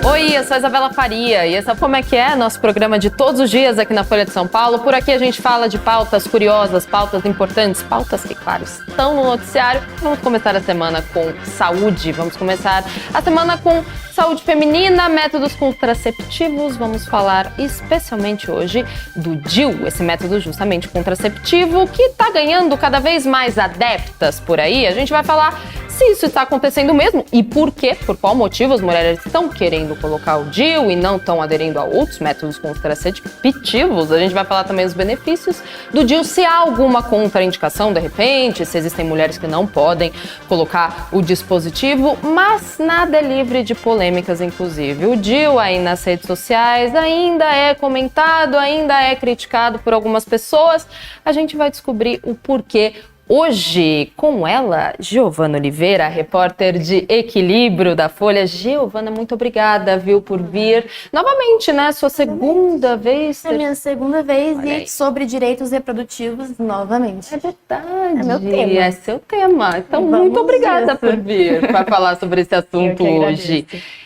Oi, eu sou a Isabela Faria e esse é Como é que é? Nosso programa de todos os dias aqui na Folha de São Paulo. Por aqui a gente fala de pautas curiosas, pautas importantes, pautas que, claro, estão no noticiário. Vamos começar a semana com saúde, vamos começar a semana com saúde feminina, métodos contraceptivos. Vamos falar especialmente hoje do DIU, esse método justamente contraceptivo que está ganhando cada vez mais adeptas por aí. A gente vai falar se isso está acontecendo mesmo e por quê, por qual motivo as mulheres estão querendo colocar o DIU e não estão aderindo a outros métodos contraceptivos. A gente vai falar também os benefícios do DIU, se há alguma contraindicação de repente, se existem mulheres que não podem colocar o dispositivo, mas nada é livre de polêmicas, inclusive. O DIU aí nas redes sociais ainda é comentado, ainda é criticado por algumas pessoas. A gente vai descobrir o porquê hoje, com ela, Giovana Oliveira, repórter de Equilíbrio da Folha. Giovana, muito obrigada, viu, por vir novamente, né? Sua segunda vez. É minha segunda vez. Olha e aí. Sobre direitos reprodutivos novamente. É verdade. É meu tema. É seu tema. Então, Vamos muito obrigada disso. por vir para falar sobre esse assunto Eu que hoje. agradeço.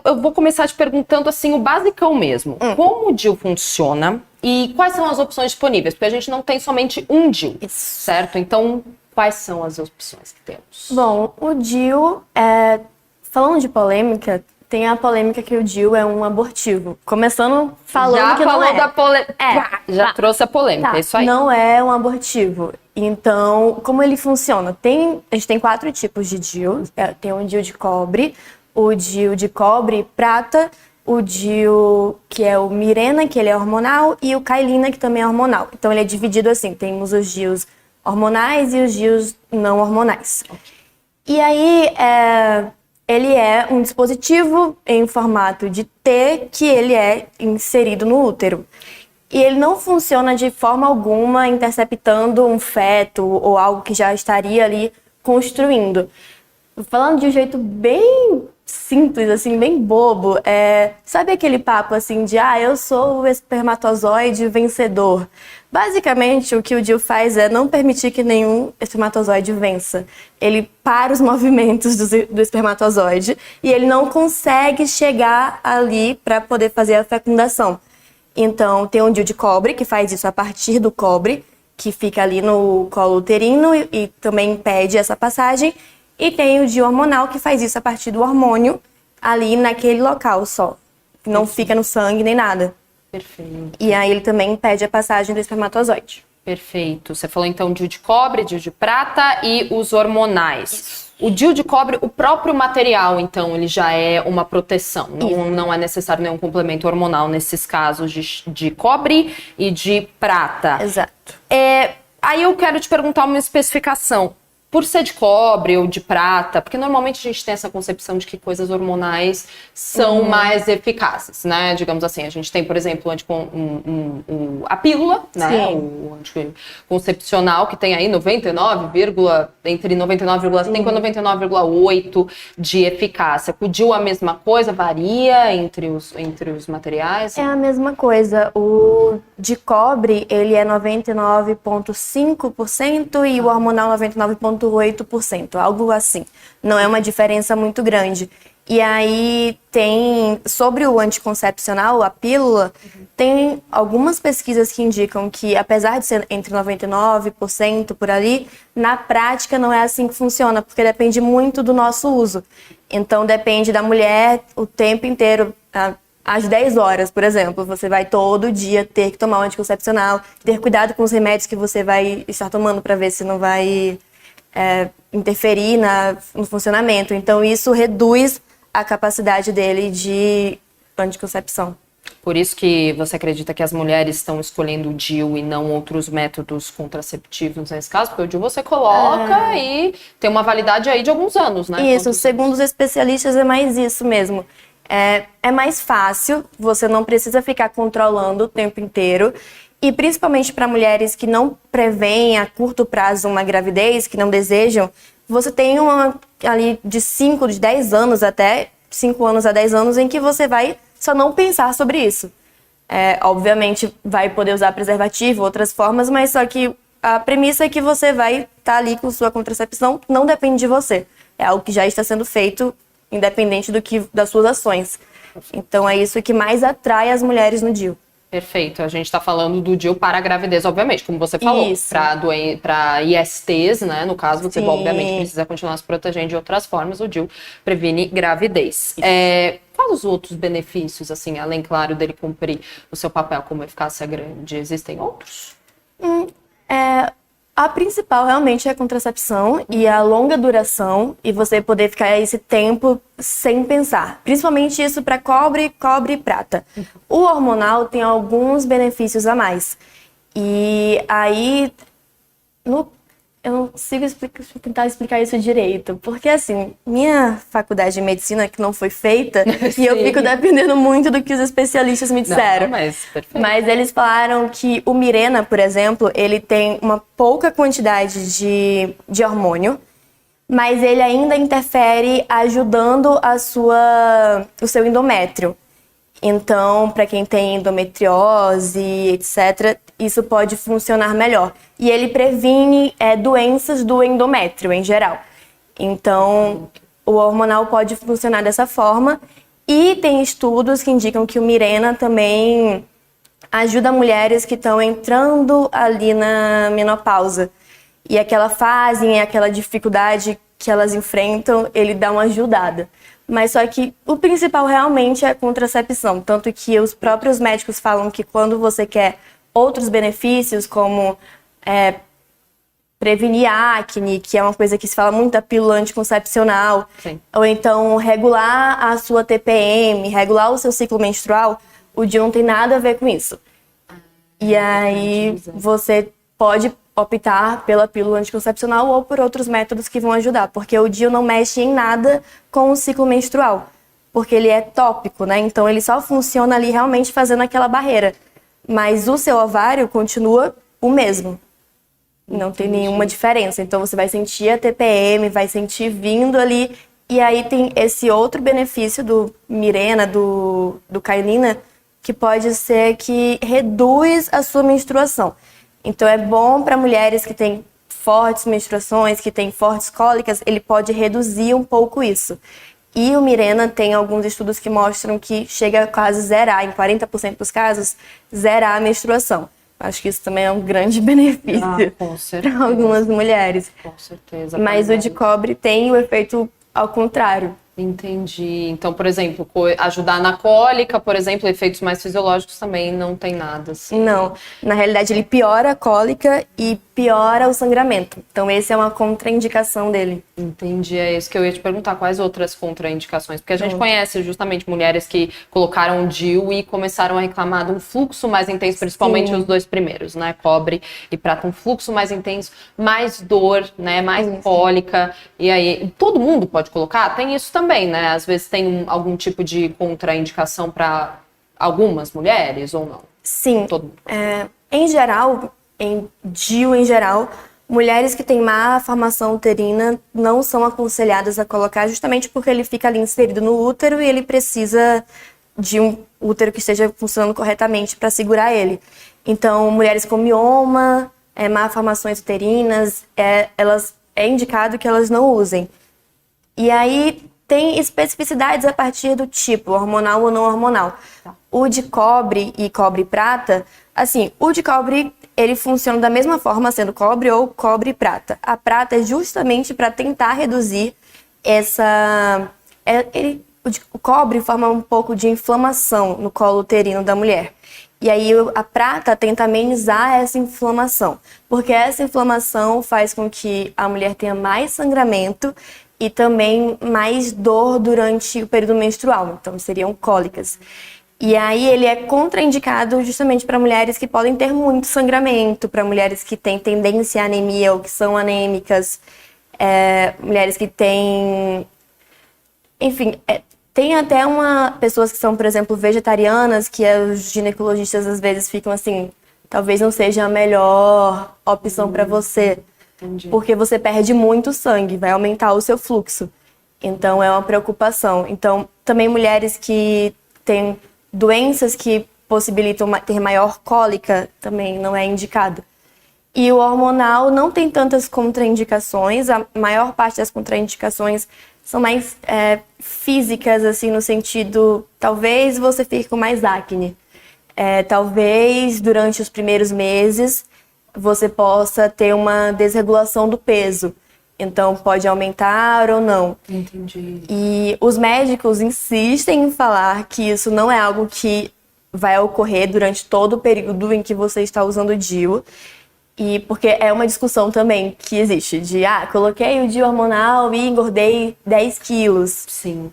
Eu vou começar te perguntando assim, o basicão mesmo. Como o DIU funciona e quais são as opções disponíveis? Porque a gente não tem somente um DIU, certo? Então, quais são as opções que temos? Bom, o DIU, falando de polêmica, tem a polêmica que o DIU é um abortivo. Começando falando Já que falou não é. da polêmica. Já trouxe a polêmica, Tá, é isso aí. não é um abortivo. Então, como ele funciona? A gente tem 4 tipos de DIU. Tem o DIU de cobre, o DIU de cobre prata, o DIU que é o Mirena, que ele é hormonal, e o Kailina, que também é hormonal. Então ele é dividido assim, temos os DIUs hormonais e os DIUs não hormonais. E aí, ele é um dispositivo em formato de T que ele é inserido no útero. E ele não funciona de forma alguma interceptando um feto ou algo que já estaria ali construindo. Falando de um jeito bem simples, assim, bem bobo, sabe aquele papo assim de eu sou o espermatozoide vencedor? Basicamente, o que o DIU faz é não permitir que nenhum espermatozoide vença. Ele para os movimentos do espermatozoide e ele não consegue chegar ali para poder fazer a fecundação. Então, tem um DIU de cobre, que faz isso a partir do cobre, que fica ali no colo uterino e também impede essa passagem. E tem o DIU hormonal, que faz isso a partir do hormônio, ali naquele local só. Não fica no sangue nem nada. Perfeito. E aí ele também impede a passagem do espermatozoide. Perfeito. Você falou então DIU de cobre, DIU de prata e os hormonais. Isso. O DIU de cobre, o próprio material, então, ele já é uma proteção. Não é necessário nenhum complemento hormonal nesses casos de cobre e de prata. Exato. Aí eu quero te perguntar uma especificação. Por ser de cobre ou de prata, porque normalmente a gente tem essa concepção de que coisas hormonais são mais eficazes, né? Digamos assim, a gente tem, por exemplo, a pílula, né? O anticoncepcional, que tem aí entre 99,5 e 99,8 de eficácia. O DIU a mesma coisa, varia entre os materiais? É a mesma coisa. O de cobre, ele é 99,5% e o hormonal 99,8%, algo assim. Não é uma diferença muito grande. E aí tem, sobre o anticoncepcional, a pílula, tem algumas pesquisas que indicam que, apesar de ser entre 99% por ali, na prática não é assim que funciona, porque depende muito do nosso uso. Então depende da mulher o tempo inteiro. Às 10 horas, por exemplo, você vai todo dia ter que tomar um anticoncepcional, ter cuidado com os remédios que você vai estar tomando para ver se não vai interferir no funcionamento. Então, isso reduz a capacidade dele de anticoncepção. Por isso que você acredita que as mulheres estão escolhendo o DIU e não outros métodos contraceptivos nesse caso? Porque o DIU você coloca e tem uma validade aí de alguns anos, né? Isso, segundo os especialistas, é mais isso mesmo. É mais fácil, você não precisa ficar controlando o tempo inteiro. E principalmente para mulheres que não preveem a curto prazo uma gravidez, que não desejam, você tem ali de 10 anos até 5 anos a 10 anos em que você vai só não pensar sobre isso. Obviamente vai poder usar preservativo, outras formas, mas só que a premissa é que você vai estar ali com sua contracepção, não depende de você. É algo que já está sendo feito independente das suas ações. Então é isso que mais atrai as mulheres no DIU. Perfeito. A gente está falando do DIU para a gravidez, obviamente, como você falou. Para ISTs, né? No caso, você obviamente precisa continuar se protegendo de outras formas. O DIU previne gravidez. Quais os outros benefícios, assim, além, claro, dele cumprir o seu papel como eficácia grande? Existem outros? A principal realmente é a contracepção e a longa duração e você poder ficar esse tempo sem pensar. Principalmente isso para cobre e prata. O hormonal tem alguns benefícios a mais. E aí, eu não consigo tentar explicar isso direito. Porque assim, minha faculdade de medicina que não foi feita e eu fico dependendo muito do que os especialistas me disseram. Mas eles falaram que o Mirena, por exemplo, ele tem uma pouca quantidade de hormônio, mas ele ainda interfere ajudando o seu endométrio. Então, para quem tem endometriose, etc., isso pode funcionar melhor. E ele previne doenças do endométrio, em geral. Então, o hormonal pode funcionar dessa forma. E tem estudos que indicam que o Mirena também ajuda mulheres que estão entrando ali na menopausa. E aquela fase, aquela dificuldade que elas enfrentam, ele dá uma ajudada. Mas só que o principal realmente é a contracepção. Tanto que os próprios médicos falam que quando você quer outros benefícios, como prevenir acne, que é uma coisa que se fala muito, a pílula anticoncepcional, ou então regular a sua TPM, regular o seu ciclo menstrual, o DIU não tem nada a ver com isso. E aí você pode optar pela pílula anticoncepcional ou por outros métodos que vão ajudar, porque o DIU não mexe em nada com o ciclo menstrual, porque ele é tópico, né? Então ele só funciona ali realmente fazendo aquela barreira, mas o seu ovário continua o mesmo, não tem nenhuma diferença. Então você vai sentir a TPM, vai sentir vindo ali, e aí tem esse outro benefício do Mirena, do Cailina, que pode ser que reduz a sua menstruação. Então é bom para mulheres que têm fortes menstruações, que têm fortes cólicas, ele pode reduzir um pouco isso. E o Mirena tem alguns estudos que mostram que chega a quase zerar, em 40% dos casos, zerar a menstruação. Acho que isso também é um grande benefício para algumas mulheres. Com certeza. Mas o de cobre tem o efeito ao contrário. Entendi. Então, por exemplo, ajudar na cólica, por exemplo, efeitos mais fisiológicos também não tem nada assim. Não. Na realidade, ele piora a cólica e piora o sangramento. Então, esse é uma contraindicação dele. Entendi. É isso que eu ia te perguntar. Quais outras contraindicações? Porque a gente conhece justamente mulheres que colocaram DIU e começaram a reclamar de um fluxo mais intenso, principalmente os dois primeiros, né? Cobre e prata. Um fluxo mais intenso, mais dor, né? Mais cólica. E aí, todo mundo pode colocar? Tem isso também, né? Às vezes tem algum tipo de contraindicação para algumas mulheres ou não? Sim. Em geral, em DIU em geral, mulheres que têm má formação uterina não são aconselhadas a colocar, justamente porque ele fica ali inserido no útero e ele precisa de um útero que esteja funcionando corretamente para segurar ele. Então, mulheres com mioma, má formações uterinas, é indicado que elas não usem. E aí tem especificidades a partir do tipo, hormonal ou não hormonal. O de cobre e cobre-prata, assim, o de cobre, ele funciona da mesma forma, sendo cobre ou cobre-prata. A prata é justamente para tentar reduzir o cobre forma um pouco de inflamação no colo uterino da mulher. E aí a prata tenta amenizar essa inflamação, porque essa inflamação faz com que a mulher tenha mais sangramento e também mais dor durante o período menstrual, então seriam cólicas. E aí ele é contraindicado justamente para mulheres que podem ter muito sangramento, para mulheres que têm tendência à anemia ou que são anêmicas, mulheres que têm... Enfim, tem até pessoas que são, por exemplo, vegetarianas, que os ginecologistas às vezes ficam assim, talvez não seja a melhor opção para você. Entendi. Porque você perde muito sangue, vai aumentar o seu fluxo. Então, é uma preocupação. Então, também mulheres que têm doenças que possibilitam ter maior cólica, também não é indicado. E o hormonal não tem tantas contraindicações, a maior parte das contraindicações são mais físicas, assim, no sentido, talvez você fique com mais acne. Talvez durante os primeiros meses você possa ter uma desregulação do peso. Então, pode aumentar ou não. Entendi. E os médicos insistem em falar que isso não é algo que vai ocorrer durante todo o período em que você está usando o DIU. E porque é uma discussão também que existe de, coloquei o DIU hormonal e engordei 10 quilos. Sim,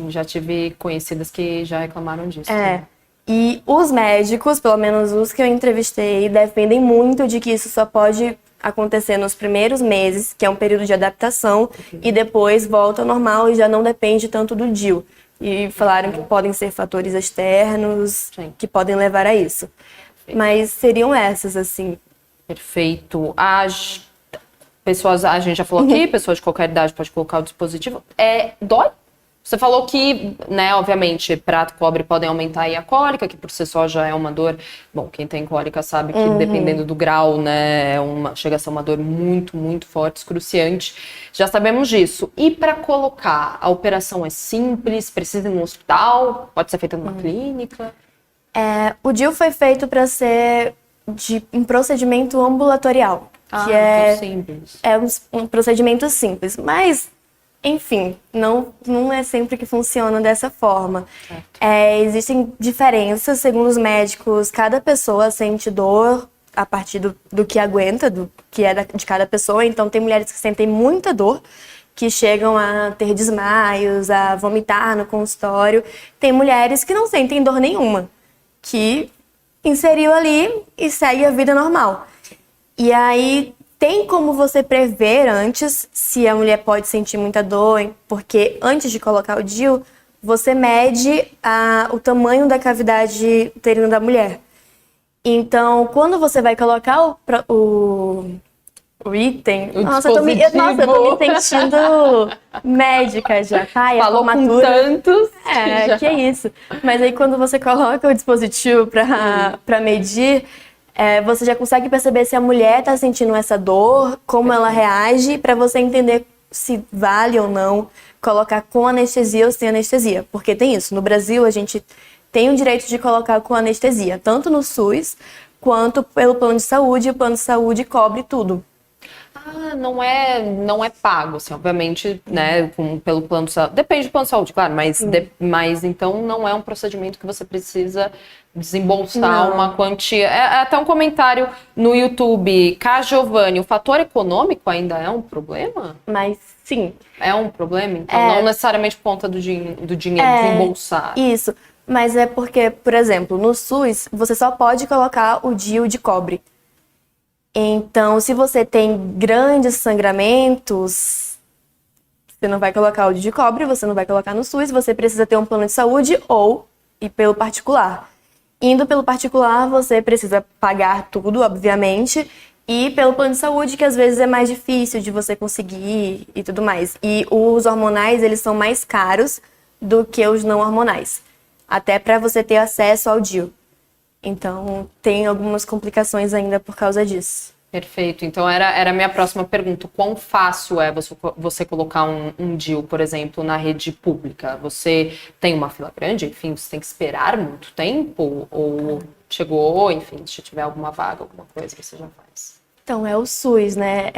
já tive conhecidas que já reclamaram disso. Né? E os médicos, pelo menos os que eu entrevistei, defendem muito de que isso só pode acontecer nos primeiros meses, que é um período de adaptação, e depois volta ao normal e já não depende tanto do DIU. E falaram que podem ser fatores externos que podem levar a isso. Mas seriam essas, assim. Perfeito. As pessoas, a gente já falou aqui, pessoas de qualquer idade pode colocar o dispositivo. Dói? Você falou que, né, obviamente, prata e cobre podem aumentar aí a cólica, que por si só já é uma dor. Bom, quem tem cólica sabe que dependendo do grau, né, chega a ser uma dor muito, muito forte, excruciante. Já sabemos disso. E para colocar, a operação é simples, precisa ir no hospital, pode ser feita numa clínica? O DIU foi feito para ser de um procedimento ambulatorial, que então simples. É um procedimento simples, mas enfim, não é sempre que funciona dessa forma. Existem diferenças, segundo os médicos, cada pessoa sente dor a partir do que aguenta, do que é de cada pessoa. Então, tem mulheres que sentem muita dor, que chegam a ter desmaios, a vomitar no consultório. Tem mulheres que não sentem dor nenhuma, que inseriu ali e segue a vida normal. E aí, tem como você prever antes se a mulher pode sentir muita dor, porque antes de colocar o DIU, você mede o tamanho da cavidade uterina da mulher. Então, quando você vai colocar o item... Nossa, eu tô me sentindo médica já, tá? E falou com tantos. Que é isso. Mas aí, quando você coloca o dispositivo pra medir... você já consegue perceber se a mulher está sentindo essa dor, como ela reage, para você entender se vale ou não colocar com anestesia ou sem anestesia. Porque tem isso, no Brasil a gente tem o direito de colocar com anestesia, tanto no SUS quanto pelo plano de saúde, e o plano de saúde cobre tudo. Não é pago, assim, obviamente, né, pelo plano de saúde. Depende do plano de saúde, claro, mas então não é um procedimento que você precisa desembolsar uma quantia. Até um comentário no YouTube, K. Giovanni, o fator econômico ainda é um problema? Mas sim. É um problema? Então não necessariamente por conta do dinheiro desembolsar. Isso, mas é porque, por exemplo, no SUS, você só pode colocar o DIU de cobre. Então, se você tem grandes sangramentos, você não vai colocar o DIU de cobre, você não vai colocar no SUS, você precisa ter um plano de saúde ou ir pelo particular. Indo pelo particular, você precisa pagar tudo, obviamente, e pelo plano de saúde, que às vezes é mais difícil de você conseguir e tudo mais. E os hormonais, eles são mais caros do que os não hormonais, até para você ter acesso ao DIU. Então, tem algumas complicações ainda por causa disso. Perfeito. Então, era a minha próxima pergunta. Quão fácil é você colocar um DIU, por exemplo, na rede pública? Você tem uma fila grande? Enfim, você tem que esperar muito tempo? Ou chegou, enfim, se tiver alguma vaga, alguma coisa, você já faz? Então, é o SUS, né?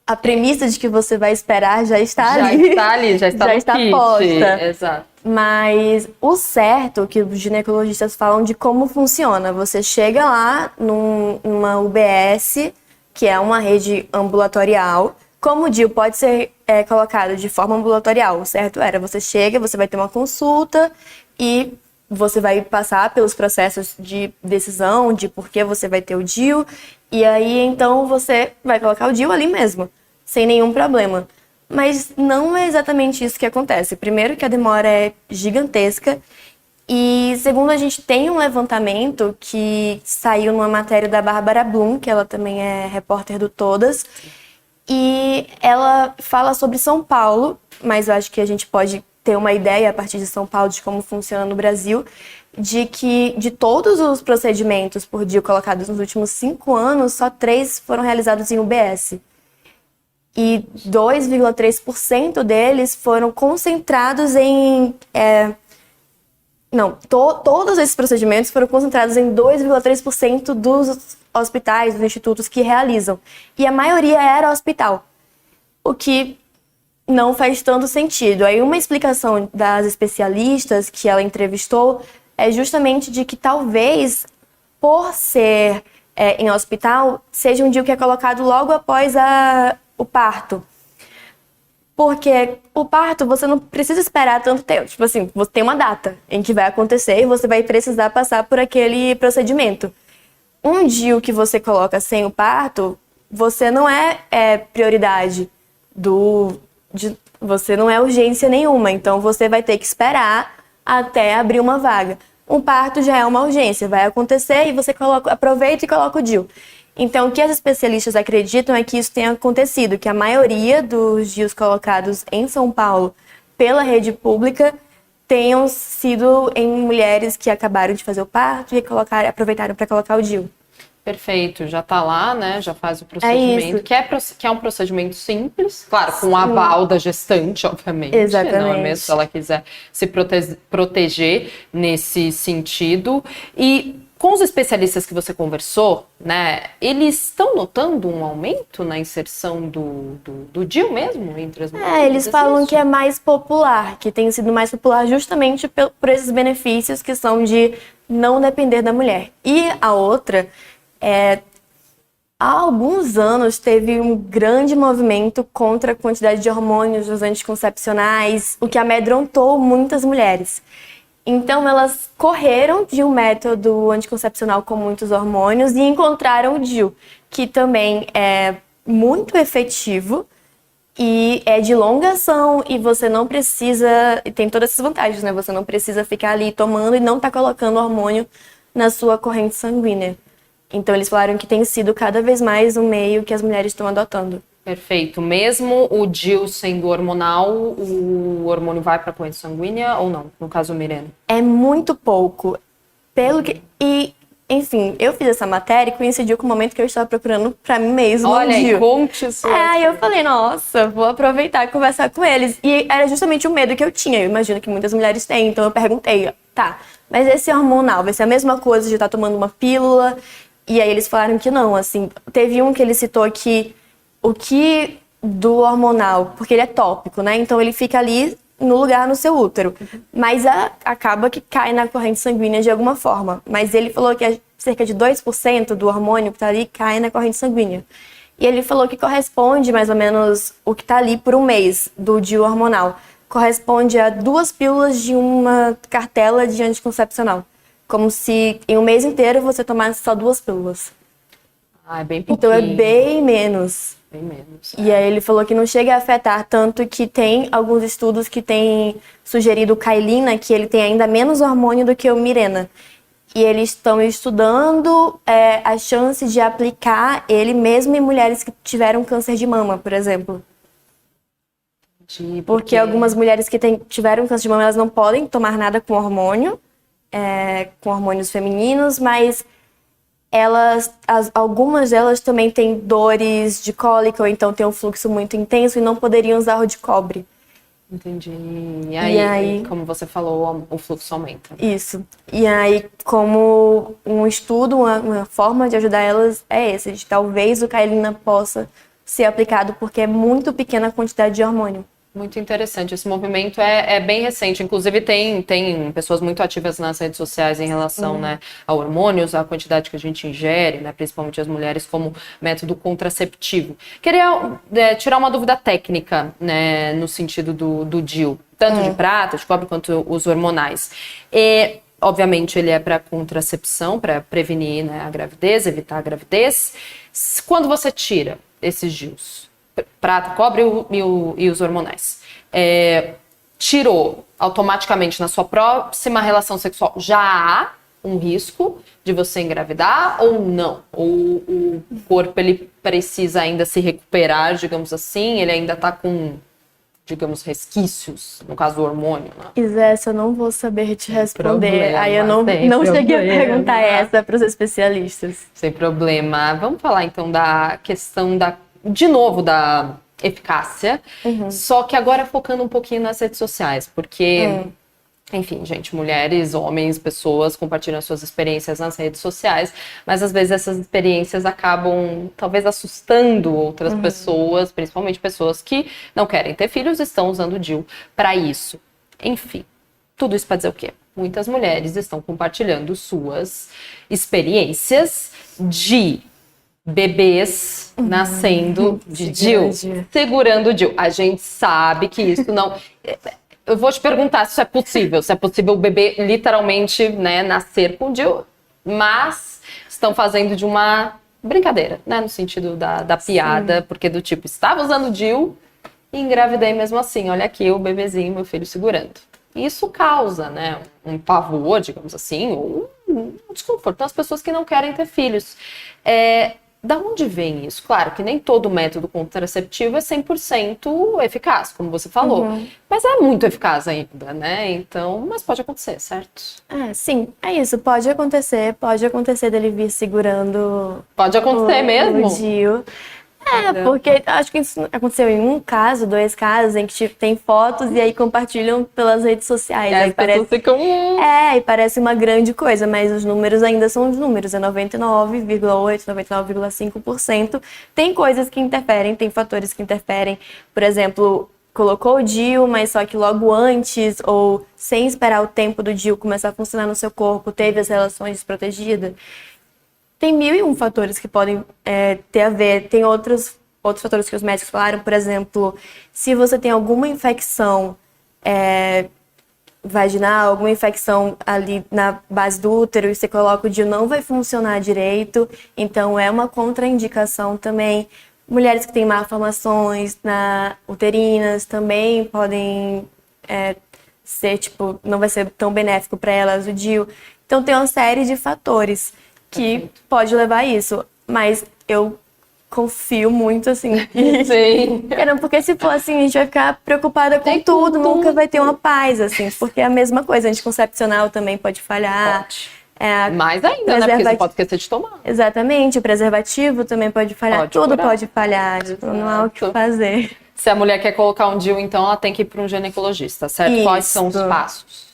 A premissa de que você vai esperar já está ali. Já está no kit. Posta. Exato. Mas o certo, que os ginecologistas falam de como funciona, você chega lá numa UBS, que é uma rede ambulatorial. Como o DIU pode ser colocado de forma ambulatorial, o certo você chega, você vai ter uma consulta e você vai passar pelos processos de decisão, de por que você vai ter o DIU, e aí então você vai colocar o DIU ali mesmo, sem nenhum problema. Mas não é exatamente isso que acontece. Primeiro que a demora é gigantesca e segundo a gente tem um levantamento que saiu numa matéria da Bárbara Bloom, que ela também é repórter do Todas, e ela fala sobre São Paulo, mas eu acho que a gente pode ter uma ideia a partir de São Paulo de como funciona no Brasil, de que de todos os procedimentos por DIU colocados nos últimos 5 anos, só 3 foram realizados em UBS. e 2,3% deles foram concentrados em... todos esses procedimentos foram concentrados em 2,3% dos hospitais, dos institutos que realizam. E a maioria era hospital, o que não faz tanto sentido. Aí uma explicação das especialistas que ela entrevistou é justamente de que talvez, por ser em hospital, seja um DIU que é colocado logo após o parto. Porque o parto, você não precisa esperar tanto tempo. Tipo assim, você tem uma data em que vai acontecer e você vai precisar passar por aquele procedimento. Um DIU que você coloca sem o parto, você não é prioridade você não é urgência nenhuma. Então, você vai ter que esperar até abrir uma vaga. Um parto já é uma urgência, vai acontecer e você aproveita e coloca o DIU. Então, o que as especialistas acreditam é que isso tenha acontecido, que a maioria dos DIUs colocados em São Paulo pela rede pública tenham sido em mulheres que acabaram de fazer o parto e aproveitaram para colocar o DIU. Perfeito, já tá lá, né? Já faz o procedimento, que é um procedimento simples, claro, com o aval da gestante, obviamente. Exatamente. Não é mesmo se ela quiser se proteger nesse sentido. E com os especialistas que você conversou, né? Eles estão notando um aumento na inserção do DIU mesmo entre as mulheres? Eles falam que é mais popular, que tem sido mais popular justamente por esses benefícios que são de não depender da mulher. E a outra... Há alguns anos teve um grande movimento contra a quantidade de hormônios nos anticoncepcionais, o que amedrontou muitas mulheres. Então elas correram de um método anticoncepcional com muitos hormônios e encontraram o DIU, que também é muito efetivo e é de longa ação e você não precisa, e tem todas essas vantagens, né? Você não precisa ficar ali tomando e não tá colocando hormônio na sua corrente sanguínea. Então, eles falaram que tem sido cada vez mais um meio que as mulheres estão adotando. Perfeito. Mesmo o DIU sendo hormonal, o hormônio vai para a corrente sanguínea ou não? No caso, Mirena? É muito pouco. Enfim, eu fiz essa matéria e coincidiu com o momento que eu estava procurando para mim mesma um DIU. Olha, conte isso. Aí eu falei, nossa, vou aproveitar e conversar com eles. E era justamente o medo que eu tinha. Eu imagino que muitas mulheres têm. Então, eu perguntei, tá, mas esse hormonal vai ser a mesma coisa de estar tomando uma pílula? E aí eles falaram que não, assim, teve um que ele citou que o que do hormonal, porque ele é tópico, né? Então ele fica ali no lugar no seu útero, mas acaba que cai na corrente sanguínea de alguma forma. Mas ele falou que cerca de 2% do hormônio que tá ali cai na corrente sanguínea. E ele falou que corresponde mais ou menos o que tá ali por um mês do DIU hormonal. Corresponde a 2 pílulas de uma cartela de anticoncepcional. Como se em um mês inteiro você tomasse só 2 pílulas. É bem pouquinho. Então é bem menos. Bem menos. E aí ele falou que não chega a afetar, tanto que tem alguns estudos que têm sugerido o Kailina, que ele tem ainda menos hormônio do que o Mirena. E eles estão estudando a chance de aplicar ele mesmo em mulheres que tiveram câncer de mama, por exemplo. Porque algumas mulheres que tiveram câncer de mama, elas não podem tomar nada com hormônio. Com hormônios femininos, mas algumas delas também têm dores de cólica ou então têm um fluxo muito intenso e não poderiam usar o de cobre. Entendi. E aí, como você falou, o fluxo aumenta. Isso. E aí, como um estudo, uma forma de ajudar elas é esse, de talvez o Kailina possa ser aplicado porque é muito pequena a quantidade de hormônio. Muito interessante. Esse movimento é bem recente. Inclusive, tem pessoas muito ativas nas redes sociais em relação, né, a hormônios, a quantidade que a gente ingere, né, principalmente as mulheres, como método contraceptivo. Queria tirar uma dúvida técnica, né, no sentido do DIU, tanto de prata, de cobre, quanto os hormonais. Obviamente, ele é para contracepção, para prevenir, né, a gravidez, evitar a gravidez. Quando você tira esses DIUs, prata, cobre e os hormonais, tirou automaticamente na sua próxima relação sexual, já há um risco de você engravidar ou não? Ou o corpo ele precisa ainda se recuperar, digamos assim, ele ainda está com, digamos, resquícios, no caso do hormônio, né? Essa eu não vou saber te responder. Aí eu não cheguei a perguntar essa para os especialistas. Sem problema. Vamos falar então da questão de novo, da eficácia, só que agora focando um pouquinho nas redes sociais, porque... Enfim, gente, mulheres, homens, pessoas compartilham suas experiências nas redes sociais, mas às vezes essas experiências acabam talvez assustando outras pessoas, principalmente pessoas que não querem ter filhos e estão usando o DIU para isso. Enfim, tudo isso para dizer o quê? Muitas mulheres estão compartilhando suas experiências de bebês nascendo de DIU, segurando o DIU. A gente sabe que isso não... Eu vou te perguntar se isso é possível. Se é possível o bebê literalmente, né, nascer com DIU. Mas estão fazendo de uma brincadeira, né? No sentido da piada. Sim. Porque do tipo, estava usando DIU e engravidei mesmo assim. Olha aqui o bebezinho, meu filho segurando. Isso causa, né, um pavor, digamos assim, ou um desconforto nas pessoas que não querem ter filhos. Da onde vem isso? Claro que nem todo método contraceptivo é 100% eficaz, como você falou. Mas é muito eficaz ainda, né? Então, mas pode acontecer, certo? Sim, é isso. Pode acontecer dele vir segurando... Pode acontecer mesmo? O DIU. Porque acho que isso aconteceu em um caso, 2 casos, em que tipo, tem fotos e aí compartilham pelas redes sociais. Aí parece... e parece uma grande coisa, mas os números ainda são os números, é 99,8%, 99,5%. Tem coisas que interferem, tem fatores que interferem. Por exemplo, colocou o DIU, mas só que logo antes, ou sem esperar o tempo do DIU começar a funcionar no seu corpo, teve as relações desprotegidas. Tem 1001 fatores que podem ter a ver. Tem outros fatores que os médicos falaram. Por exemplo, se você tem alguma infecção vaginal, alguma infecção ali na base do útero e você coloca o DIU, não vai funcionar direito. Então, é uma contraindicação também. Mulheres que têm malformações uterinas também podem ser, tipo, não vai ser tão benéfico para elas o DIU. Então, tem uma série de fatores que pode levar a isso, mas eu confio muito, assim. Sim. Porque se for assim, a gente vai ficar preocupada com tudo, nunca vai ter uma paz, assim, porque é a mesma coisa, anticoncepcional também pode falhar. Mais ainda, né? Porque você pode esquecer de tomar. Exatamente, o preservativo também pode falhar, tudo pode falhar, tipo, não há o que fazer. Se a mulher quer colocar um DIU, então ela tem que ir para um ginecologista, certo? Isso. Quais são os passos?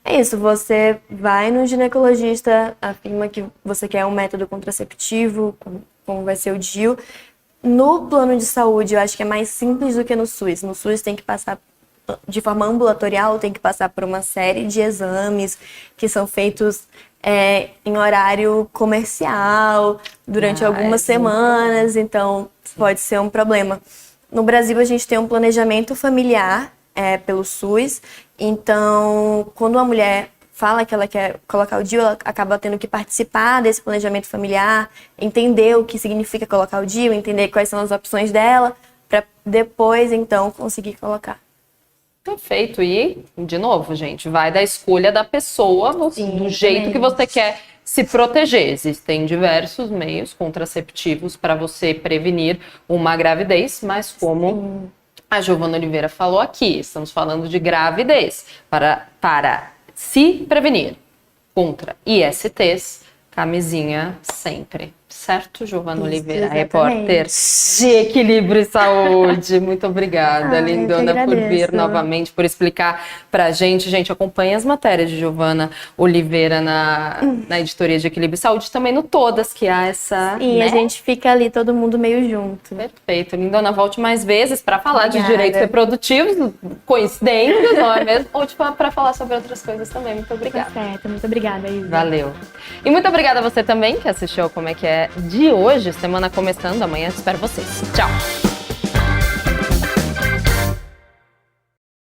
É isso, você vai no ginecologista, afirma que você quer um método contraceptivo, como vai ser o DIU. No plano de saúde, eu acho que é mais simples do que no SUS. No SUS tem que passar, de forma ambulatorial, tem que passar por uma série de exames que são feitos em horário comercial, durante algumas semanas, então pode ser um problema. No Brasil, a gente tem um planejamento familiar pelo SUS. Então, quando uma mulher fala que ela quer colocar o DIU, ela acaba tendo que participar desse planejamento familiar, entender o que significa colocar o DIU, entender quais são as opções dela, para depois, então, conseguir colocar. Perfeito. E, de novo, gente, vai da escolha da pessoa, do jeito que você quer se proteger. Existem diversos meios contraceptivos para você prevenir uma gravidez, mas como... A Giovana Oliveira falou aqui, estamos falando de gravidez. Para se prevenir contra ISTs, camisinha sempre. Certo, Giovana Oliveira, repórter de Equilíbrio e Saúde. Muito obrigada, lindona, por vir novamente, por explicar pra gente. Gente, acompanha as matérias de Giovana Oliveira na editoria de Equilíbrio e Saúde, também no Todas, que há essa... E a gente fica ali, todo mundo meio junto. Perfeito. Lindona, volte mais vezes para falar de direitos reprodutivos, coincidências, não é mesmo? Ou para falar sobre outras coisas também. Muito obrigada. Tá certo, muito obrigada, Isa. Valeu. E muito obrigada a você também, que assistiu Como é que é de hoje. Semana começando, amanhã espero vocês. Tchau!